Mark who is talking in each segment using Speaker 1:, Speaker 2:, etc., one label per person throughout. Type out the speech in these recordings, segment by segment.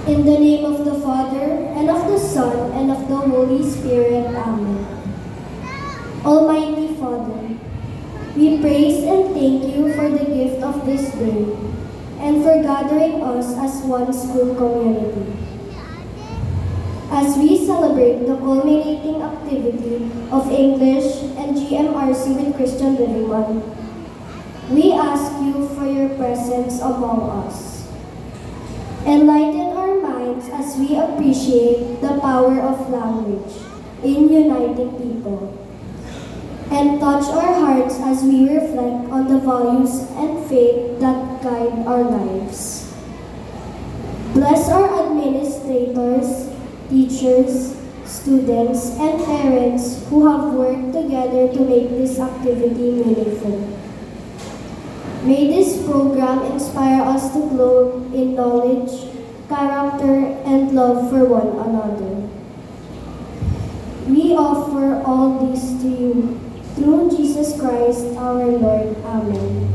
Speaker 1: In the name of the Father, and of the Son, and of the Holy Spirit. Amen. Almighty Father, we praise and thank you for the gift of this day, and for gathering us as one school community. As we celebrate the culminating activity of English and GMRC with Christian Living Month, we ask you for your presence among us. Enlighten our minds as we appreciate the power of language in uniting people, and touch our hearts as we reflect on the values and faith that guide our lives. Bless our administrators, teachers, students, and parents who have worked together to make this activity meaningful. May this program inspire us to grow in knowledge, character, and love for one another. We offer all this to you, through Jesus Christ our Lord. Amen.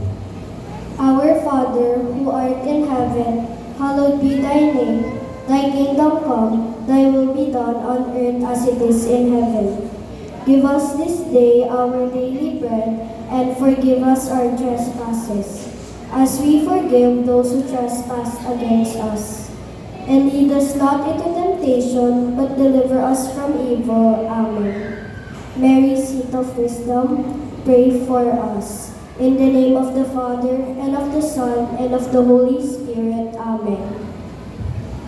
Speaker 1: Our Father, who art in heaven, hallowed be thy name. Thy kingdom come, thy will be done on earth as it is in heaven. Give us this day our daily bread, and forgive us our trespasses, as we forgive those who trespass against us. And lead us not into temptation, but deliver us from evil. Amen. Mary, seat of wisdom, pray for us. In the name of the Father, and of the Son, and of the Holy Spirit. Amen.